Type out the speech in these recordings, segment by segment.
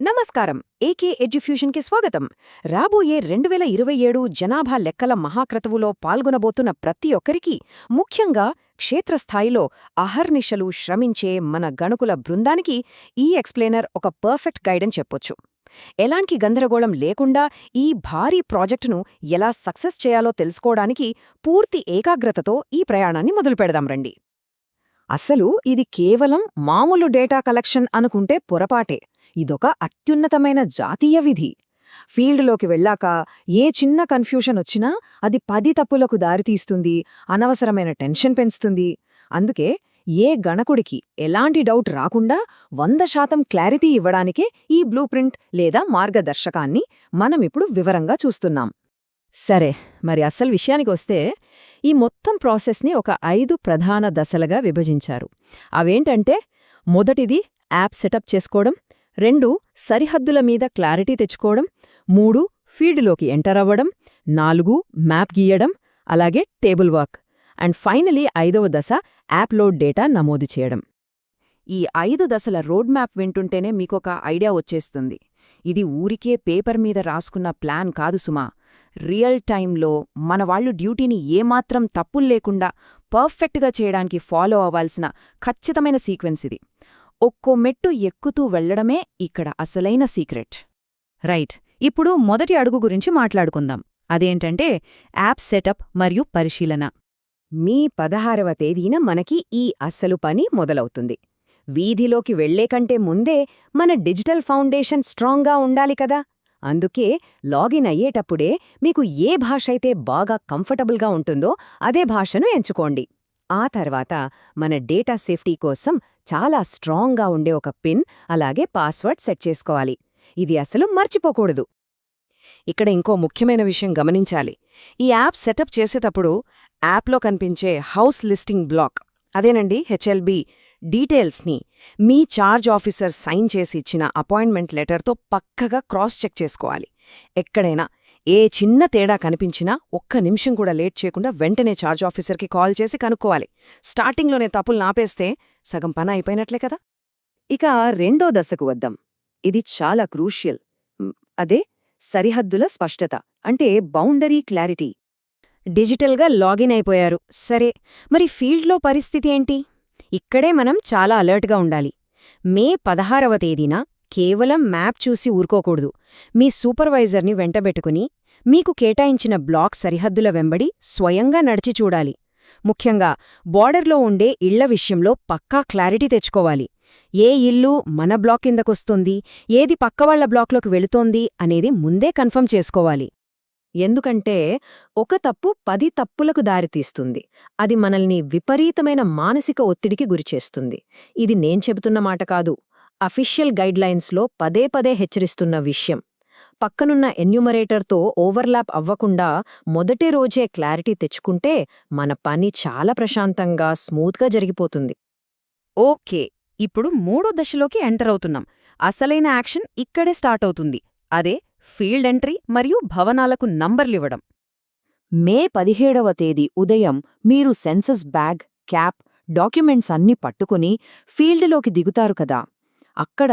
నమస్కారం. ఏకే ఎడ్యుఫ్యూషన్కి స్వాగతం. రాబోయే 2027 జనాభా లెక్కల మహాక్రతువులో పాల్గొనబోతున్న ప్రతి ఒక్కరికీ, ముఖ్యంగా క్షేత్రస్థాయిలో అహర్నిశలు శ్రమించే మన గణకుల బృందానికి ఈ ఎక్స్ప్లెయినర్ ఒక పర్ఫెక్ట్ గైడెన్ చెప్పొచ్చు. ఎలాంటి గందరగోళం లేకుండా ఈ భారీ ప్రాజెక్టును ఎలా సక్సెస్ చేయాలో తెలుసుకోవడానికి పూర్తి ఏకాగ్రతతో ఈ ప్రయాణాన్ని మొదలుపెడదాం రండి. అసలు ఇది కేవలం మామూలు డేటా కలెక్షన్ అనుకుంటే పొరపాటే. ఇదొక అత్యున్నతమైన జాతీయ విధి. ఫీల్డ్లోకి వెళ్ళాక ఏ చిన్న కన్ఫ్యూషన్ వచ్చినా అది 10 తప్పులకు దారితీస్తుంది, అనవసరమైన టెన్షన్ పెంచుతుంది. అందుకే ఏ గణకుడికి ఎలాంటి డౌట్ రాకుండా 100% క్లారిటీ ఇవ్వడానికే ఈ బ్లూ ప్రింట్ లేదా మార్గదర్శకాన్ని మనమిప్పుడు వివరంగా చూస్తున్నాం. సరే, మరి అసలు విషయానికొస్తే ఈ మొత్తం ప్రాసెస్ని ఒక 5 ప్రధాన దశలుగా విభజించారు. అవేంటంటే, మొదటిది యాప్ సెటప్ చేసుకోవడం, 2 సరిహద్దుల మీద క్లారిటీ తెచ్చుకోవడం, 3 ఫీల్డ్లోకి ఎంటర్ అవ్వడం, 4 మ్యాప్ గీయడం, అలాగే టేబుల్ వర్క్, అండ్ ఫైనలీ 5వ దశ యాప్ లోడ్ డేటా నమోదు చేయడం. ఈ 5 దశల రోడ్ మ్యాప్ వింటుంటేనే మీకొక ఐడియా వచ్చేస్తుంది. ఇది ఊరికే పేపర్ మీద రాసుకున్న ప్లాన్ కాదు సుమా. రియల్ టైంలో మనవాళ్లు డ్యూటీని ఏమాత్రం తప్పుల్లేకుండా పర్ఫెక్ట్గా చేయడానికి ఫాలో అవ్వాల్సిన ఖచ్చితమైన సీక్వెన్స్ ఇది. ఒక్కో మెట్టు ఎక్కుతూ వెళ్లడమే ఇక్కడ అసలైన సీక్రెట్. రైట్, ఇప్పుడు మొదటి అడుగు గురించి మాట్లాడుకుందాం. అదేంటంటే యాప్ సెటప్ మరియు పరిశీలన. మీ 16వ తేదీన మనకి ఈ అస్సలు పని మొదలవుతుంది. వీధిలోకి వెళ్లేకంటే ముందే మన డిజిటల్ ఫౌండేషన్ స్ట్రాంగ్గా ఉండాలి కదా. అందుకే లాగిన్ అయ్యేటప్పుడే మీకు ఏ భాషైతే బాగా కంఫర్టబుల్గా ఉంటుందో అదే భాషను ఎంచుకోండి. ఆ తర్వాత మన డేటా సేఫ్టీ కోసం చాలా స్ట్రాంగ్గా ఉండే ఒక పిన్ అలాగే పాస్వర్డ్ సెట్ చేసుకోవాలి. ఇది అసలు మర్చిపోకూడదు. ఇక్కడ ఇంకో ముఖ్యమైన విషయం గమనించాలి. ఈ యాప్ సెటప్ చేసేటప్పుడు యాప్లో కనిపించే హౌస్ లిస్టింగ్ బ్లాక్, అదేనండి హెచ్ఎల్బి డీటెయిల్స్ని మీ చార్జ్ ఆఫీసర్ సైన్ చేసి ఇచ్చిన అపాయింట్మెంట్ లెటర్తో పక్కగా క్రాస్ చెక్ చేసుకోవాలి. ఎక్కడైనా ఏ చిన్న తేడా కనిపించినా ఒక్క నిమిషం కూడా లేట్ చేయకుండా వెంటనే చార్జ్ ఆఫీసర్కి కాల్ చేసి కనుక్కోవాలి. స్టార్టింగ్లోనే తప్పులు నాపేస్తే సగం పని అయిపోయినట్లే కదా. ఇక 2వ దశకు వద్దాం. ఇది చాలా క్రూషియల్. అదే సరిహద్దుల స్పష్టత, అంటే బౌండరీ క్లారిటీ. డిజిటల్గా లాగిన్ అయిపోయారు, సరే, మరి ఫీల్డ్లో పరిస్థితి ఏంటి? ఇక్కడే మనం చాలా అలర్ట్గా ఉండాలి. మే 16వ తేదీన కేవలం మ్యాప్ చూసి ఊరుకోకూడదు. మీ సూపర్వైజర్ని వెంటబెట్టుకుని మీకు కేటాయించిన బ్లాక్ సరిహద్దుల వెంబడి స్వయంగా నడిచి చూడాలి. ముఖ్యంగా బోర్డర్లో ఉండే ఇళ్ల విషయంలో పక్కా క్లారిటీ తెచ్చుకోవాలి. ఏ ఇల్లు మన బ్లాక్ కిందకొస్తుంది, ఏది పక్కవాళ్ల బ్లాక్లోకి వెళుతోంది అనేది ముందే కన్ఫర్మ్ చేసుకోవాలి. ఎందుకంటే ఒక తప్పు 10 తప్పులకు దారితీస్తుంది. అది మనల్ని విపరీతమైన మానసిక ఒత్తిడికి గురిచేస్తుంది. ఇది నేను చెబుతున్న మాట కాదు, అఫీషియల్ గైడ్లైన్స్లో పదే పదే హెచ్చరిస్తున్న విషయం. పక్కనున్న ఎన్యూమరేటర్తో ఓవర్లాప్ అవ్వకుండా మొదటి రోజే క్లారిటీ తెచ్చుకుంటే మన పని చాలా ప్రశాంతంగా స్మూత్గా జరిగిపోతుంది. ఓకే, ఇప్పుడు 3వ దశలోకి ఎంటర్ అవుతున్నాం. అసలైన యాక్షన్ ఇక్కడే స్టార్ట్ అవుతుంది. అదే ఫీల్డ్ ఎంట్రీ మరియు భవనాలకు నంబర్లివ్వడం. మే 17వ తేదీ ఉదయం మీరు సెన్సస్ బ్యాగ్, క్యాప్, డాక్యుమెంట్స్ అన్నీ పట్టుకుని ఫీల్డ్లోకి దిగుతారు కదా. అక్కడ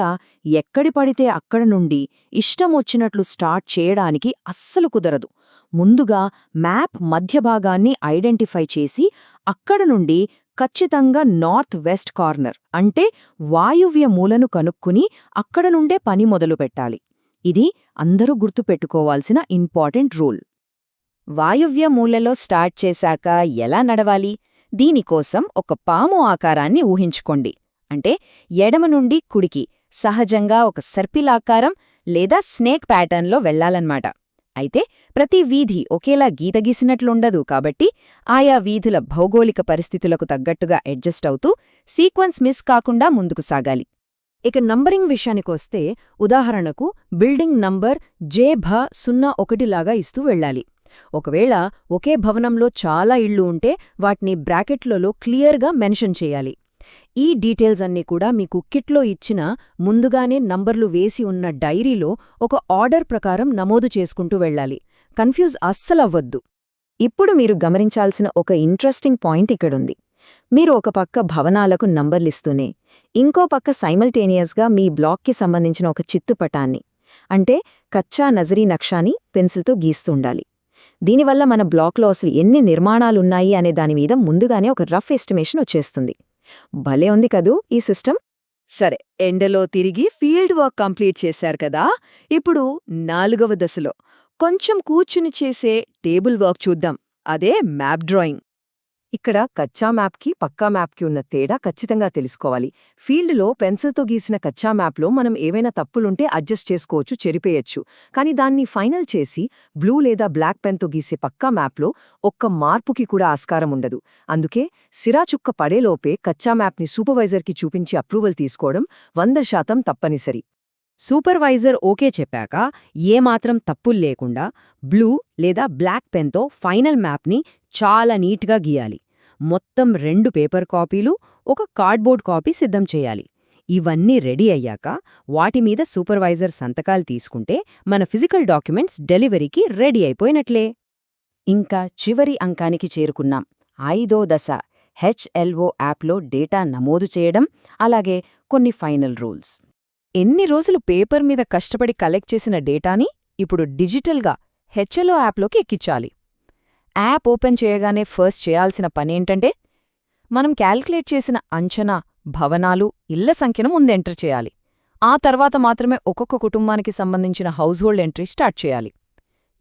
ఎక్కడి పడితే అక్కడ నుండి ఇష్టమొచ్చినట్లు స్టార్ట్ చేయడానికి అస్సలు కుదరదు. ముందుగా మ్యాప్ మధ్యభాగాన్ని ఐడెంటిఫై చేసి అక్కడ నుండి ఖచ్చితంగా నార్త్ వెస్ట్ కార్నర్, అంటే వాయువ్య మూలను కనుక్కుని అక్కడ నుండే పని మొదలుపెట్టాలి. ఇది అందరూ గుర్తుపెట్టుకోవాల్సిన ఇంపార్టెంట్ రూల్. వాయువ్య మూలలో స్టార్ట్ చేశాక ఎలా నడవాలి? దీనికోసం ఒక పాము ఆకారాన్ని ఊహించుకోండి. అంటే ఎడమ నుండి కుడికి సహజంగా ఒక సర్పిల్ ఆకారం లేదా స్నేక్ ప్యాటర్న్లో వెళ్లాలన్నమాట. అయితే ప్రతి వీధి ఒకేలా గీత గీసినట్లుండదు కాబట్టి ఆయా వీధుల భౌగోళిక పరిస్థితులకు తగ్గట్టుగా అడ్జస్ట్ అవుతూ సీక్వెన్స్ మిస్ కాకుండా ముందుకు సాగాలి. ఇక నంబరింగ్ విషయానికొస్తే, ఉదాహరణకు బిల్డింగ్ నంబర్ JB01 లాగా ఇస్తూ వెళ్ళాలి. ఒకవేళ ఒకే భవనంలో చాలా ఇళ్లు ఉంటే వాటిని బ్రాకెట్లలో క్లియర్గా మెన్షన్ చేయాలి. ఈ డీటెయిల్స్ అన్నీ కూడా మీకు కిట్లో ఇచ్చిన ముందుగానే నంబర్లు వేసి ఉన్న డైరీలో ఒక ఆర్డర్ ప్రకారం నమోదు చేసుకుంటూ వెళ్ళాలి. కన్ఫ్యూజ్ అస్సలవ్వద్దు. ఇప్పుడు మీరు గమనించాల్సిన ఒక ఇంట్రెస్టింగ్ పాయింట్ ఇక్కడుంది. మీరు ఒక పక్క భవనాలకు నంబర్లిస్తూనే ఇంకో పక్క సైమల్టేనియస్గా మీ బ్లాక్కి సంబంధించిన ఒక చిత్తుపటాన్ని అంటే కచ్చా నజరీ నక్షాని పెన్సిల్తో గీస్తుండాలి. దీనివల్ల మన బ్లాక్లో అసలు ఎన్ని నిర్మాణాలున్నాయి అనే దానిమీద ముందుగానే ఒక రఫ్ ఎస్టిమేషన్ వచ్చేస్తుంది. భలే ఉంది కదూ ఈ సిస్టమ్. సరే, ఎండలో తిరిగి ఫీల్డ్ వర్క్ కంప్లీట్ చేశారు కదా. ఇప్పుడు 4వ దశలో కొంచెం కూర్చుని చేసే టేబుల్ వర్క్ చూద్దాం. అదే మ్యాప్ డ్రాయింగ్. ఇక్కడ కచ్చా మ్యాప్కి పక్కా మ్యాప్కి ఉన్న తేడా ఖచ్చితంగా తెలుసుకోవాలి. ఫీల్డ్లో పెన్సిల్తో గీసిన కచ్చా మ్యాప్లో మనం ఏవైనా తప్పులుంటే అడ్జస్ట్ చేసుకోవచ్చు, చెరిపేయచ్చు. కానీ దాన్ని ఫైనల్ చేసి బ్లూ లేదా బ్లాక్ పెన్తో గీసే పక్కా మ్యాప్లో ఒక్క మార్పుకి కూడా ఆస్కారం ఉండదు. అందుకే సిరాచుక్క పడేలోపే కచ్చా మ్యాప్ని సూపర్వైజర్కి చూపించి అప్రూవల్ తీసుకోవడం 100% తప్పనిసరి. సూపర్వైజర్ ఓకే చెప్పాక ఏమాత్రం తప్పుల్లేకుండా బ్లూ లేదా బ్లాక్ పెన్తో ఫైనల్ మ్యాప్ని చాలా నీట్గా గీయాలి. మొత్తం 2 పేపర్ కాపీలు, ఒక కార్డ్బోర్డ్ కాపీ సిద్ధం చేయాలి. ఇవన్నీ రెడీ అయ్యాక వాటిమీద సూపర్వైజర్ సంతకాలు తీసుకుంటే మన ఫిజికల్ డాక్యుమెంట్స్ డెలివరీకి రెడీ అయిపోయినట్లే. ఇంకా చివరి అంకానికి చేరుకున్నాం. 5వ దశ HLO యాప్లో డేటా నమోదు చేయడం, అలాగే కొన్ని ఫైనల్ రూల్స్. ఎన్ని రోజులు పేపర్ మీద కష్టపడి కలెక్ట్ చేసిన డేటాని ఇప్పుడు డిజిటల్గా HLO యాప్లోకి ఎక్కించాలి. యాప్ ఓపెన్ చేయగానే ఫస్ట్ చేయాల్సిన పనేంటంటే మనం క్యాల్కులేట్ చేసిన అంచనా, భవనాలు, ఇళ్ల సంఖ్యను ముందు ఎంటర్ చేయాలి. ఆ తర్వాత మాత్రమే ఒక్కొక్క కుటుంబానికి సంబంధించిన హౌస్ హోల్డ్ ఎంట్రీ స్టార్ట్ చేయాలి.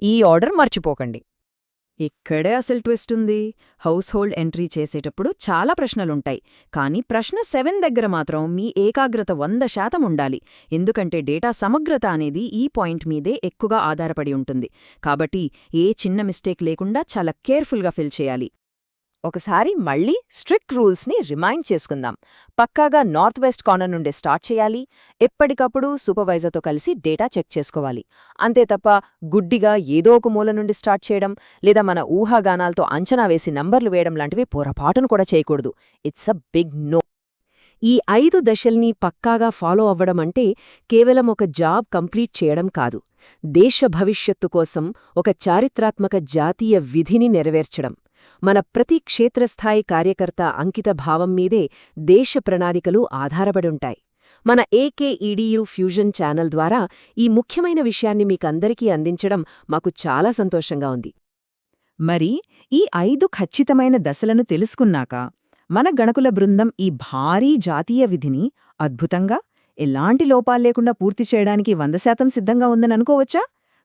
ఈ ఆర్డర్ మర్చిపోకండి. ఇక్కడే అసలు ట్విస్ట్ ఉంది. హౌస్ హోల్డ్ ఎంట్రీ చేసేటప్పుడు చాలా ప్రశ్నలుంటాయి. కానీ ప్రశ్న 7 దగ్గర మాత్రం మీ ఏకాగ్రత 100% ఉండాలి. ఎందుకంటే డేటా సమగ్రత అనేది ఈ పాయింట్ మీదే ఎక్కువగా ఆధారపడి ఉంటుంది. కాబట్టి ఏ చిన్న మిస్టేక్ లేకుండా చాలా కేర్ఫుల్గా ఫిల్ చేయాలి. ఒకసారి మళ్ళీ స్ట్రిక్ట్ రూల్స్ని రిమైండ్ చేసుకుందాం. పక్కాగా నార్త్ వెస్ట్ కార్నర్ నుండి స్టార్ట్ చేయాలి. ఎప్పటికప్పుడు సూపర్వైజర్తో కలిసి డేటా చెక్ చేసుకోవాలి. అంతే తప్ప గుడ్డిగా ఏదో ఒక మూల నుండి స్టార్ట్ చేయడం లేదా మన ఊహాగానాలతో అంచనా వేసి నంబర్లు వేయడం లాంటివి పొరపాటును కూడా చేయకూడదు. It's a big no. ఈ 5 దశల్ని పక్కాగా ఫాలో అవ్వడమంటే కేవలం ఒక జాబ్ కంప్లీట్ చేయడం కాదు, దేశ భవిష్యత్తు కోసం ఒక చారిత్రాత్మక జాతీయ విధిని నెరవేర్చడం. మన ప్రతి క్షేత్రస్థాయి కార్యకర్త అంకిత భావం మీదే దేశ ప్రణాళికలు ఆధారపడుంటాయి. మన AKEDU ఫ్యూజన్ ఛానల్ ద్వారా ఈ ముఖ్యమైన విషయాన్ని మీకందరికీ అందించడం మాకు చాలా సంతోషంగా ఉంది. మరి ఈ 5 ఖచ్చితమైన దశలను తెలుసుకున్నాక మన గణకుల బృందం ఈ భారీ జాతీయ విధిని అద్భుతంగా, ఎలాంటి లోపాల్లేకుండా పూర్తి చేయడానికి 100% సిద్ధంగా ఉందని అనుకోవచ్చా?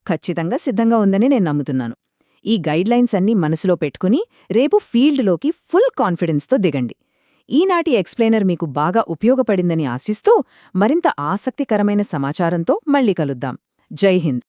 ఖచ్చితంగా సిద్ధంగా ఉందని నేను నమ్ముతున్నాను. ఈ గైడ్లైన్స్ అన్నీ మనసులో పెట్టుకుని రేపు ఫీల్డ్లోకి ఫుల్ కాన్ఫిడెన్స్తో దిగండి. ఈనాటి ఎక్స్ప్లెయినర్ మీకు బాగా ఉపయోగపడిందని ఆశిస్తూ మరింత ఆసక్తికరమైన సమాచారంతో మళ్ళీ కలుద్దాం. జై హింద్.